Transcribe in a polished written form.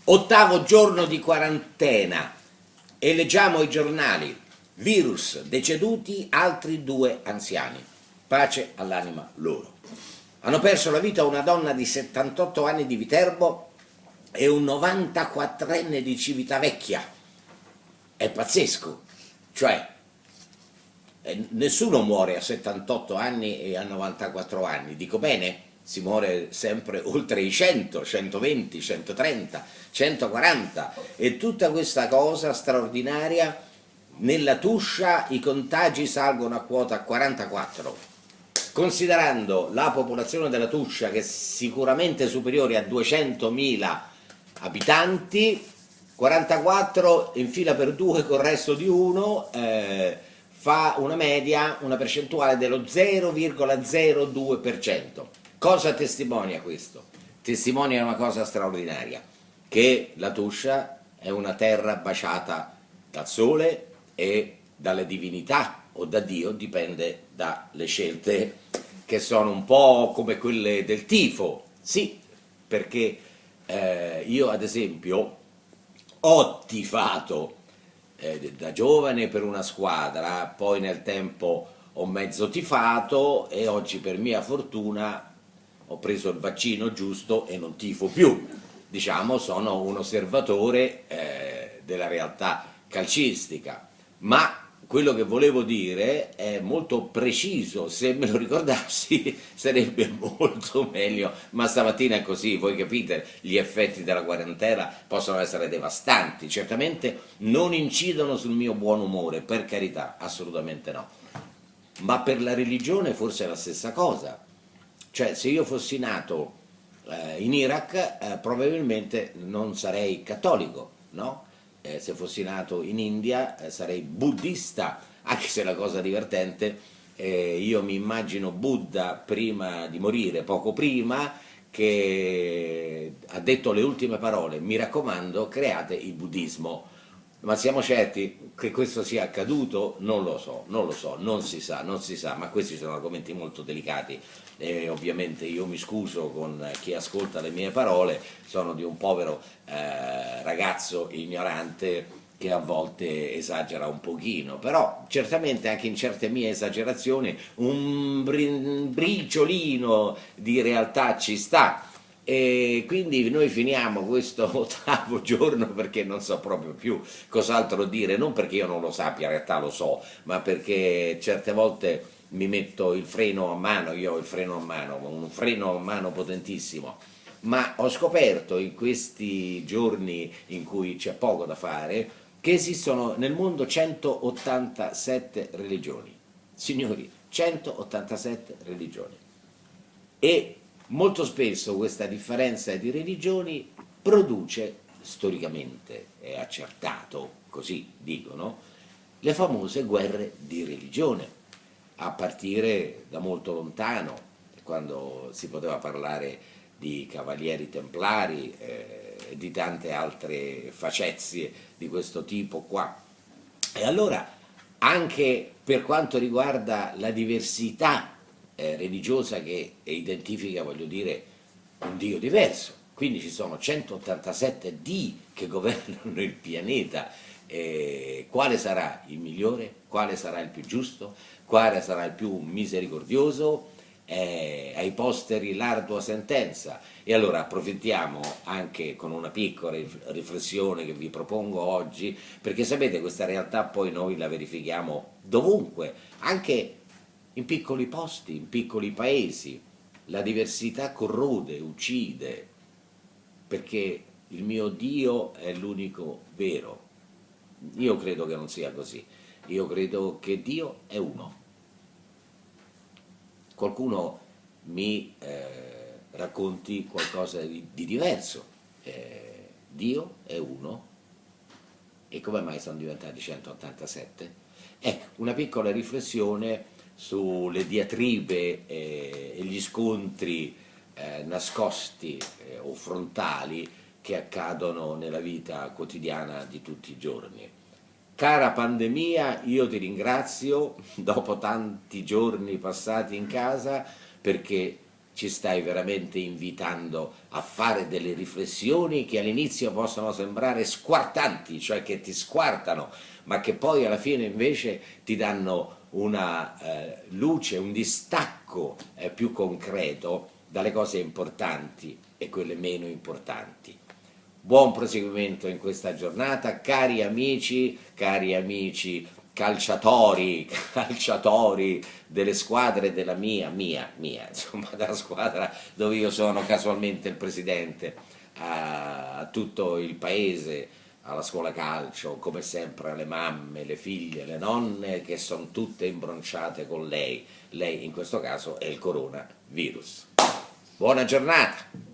8° giorno di quarantena e leggiamo i giornali. Virus, deceduti altri 2 anziani. Pace all'anima loro. Hanno perso la vita una donna di 78 anni di Viterbo e un 94enne di Civitavecchia. È pazzesco. Cioè, nessuno muore a 78 anni e a 94 anni. Dico bene? Si muore sempre oltre i 100, 120, 130, 140 e tutta questa cosa straordinaria. Nella Tuscia i contagi salgono a quota 44, considerando la popolazione della Tuscia che è sicuramente superiore a 200.000 abitanti, 44 in fila per 2 col resto di 1 fa una media, una percentuale dello 0,02%. Cosa testimonia questo? Testimonia una cosa straordinaria, che la Tuscia è una terra baciata dal sole e dalle divinità o da Dio, dipende dalle scelte che sono un po' come quelle del tifo. Sì, perché io ad esempio ho tifato da giovane per una squadra, poi nel tempo ho mezzo tifato e oggi per mia fortuna ho preso il vaccino giusto e non tifo più. Diciamo, sono un osservatore della realtà calcistica, ma quello che volevo dire è molto preciso, se me lo ricordassi sarebbe molto meglio, ma stamattina è così, voi capite, gli effetti della quarantena possono essere devastanti, certamente non incidono sul mio buon umore, per carità, assolutamente no, ma per la religione forse è la stessa cosa. Cioè, se io fossi nato in Iraq probabilmente non sarei cattolico, no? Se fossi nato in India sarei buddista, anche se la cosa divertente, io mi immagino Buddha prima di morire, poco prima, che ha detto le ultime parole: mi raccomando, create il buddismo. Ma siamo certi che questo sia accaduto? Non lo so, non si sa, ma questi sono argomenti molto delicati e ovviamente io mi scuso con chi ascolta le mie parole, sono di un povero ragazzo ignorante che a volte esagera un pochino, però certamente anche in certe mie esagerazioni un briciolino di realtà ci sta. E quindi noi finiamo questo 8° giorno perché non so proprio più cos'altro dire, non perché io non lo sappia, in realtà lo so, ma perché certe volte mi metto il freno a mano, io ho il freno a mano, un freno a mano potentissimo, ma ho scoperto in questi giorni in cui c'è poco da fare che esistono nel mondo 187 religioni. Signori, 187 religioni. E molto spesso questa differenza di religioni produce, storicamente è accertato, così dicono, le famose guerre di religione, a partire da molto lontano, quando si poteva parlare di cavalieri templari e di tante altre facezie di questo tipo qua. E allora, anche per quanto riguarda la diversità religiosa che identifica, voglio dire, un Dio diverso, quindi ci sono 187 Dii che governano il pianeta, quale sarà il migliore, quale sarà il più giusto, quale sarà il più misericordioso, ai posteri l'ardua sentenza. E allora approfittiamo anche con una piccola riflessione che vi propongo oggi, perché sapete questa realtà poi noi la verifichiamo dovunque, anche in piccoli posti, in piccoli paesi. La diversità corrode, uccide, perché il mio Dio è l'unico vero. Io credo che non sia così, io credo che Dio è uno. Qualcuno mi racconti qualcosa di diverso. Dio è uno, e come mai sono diventati 187? Ecco, una piccola riflessione sulle diatribe e gli scontri nascosti o frontali che accadono nella vita quotidiana di tutti i giorni. Cara pandemia, io ti ringrazio dopo tanti giorni passati in casa perché ci stai veramente invitando a fare delle riflessioni che all'inizio possono sembrare squartanti, cioè che ti squartano, ma che poi alla fine invece ti danno una luce, un distacco più concreto dalle cose importanti e quelle meno importanti. Buon proseguimento in questa giornata, cari amici calciatori, calciatori delle squadre della mia, insomma, della squadra dove io sono casualmente il presidente, a tutto il paese, alla scuola calcio, come sempre alle mamme, le figlie, le nonne che sono tutte imbronciate con lei. Lei in questo caso è il coronavirus. Buona giornata!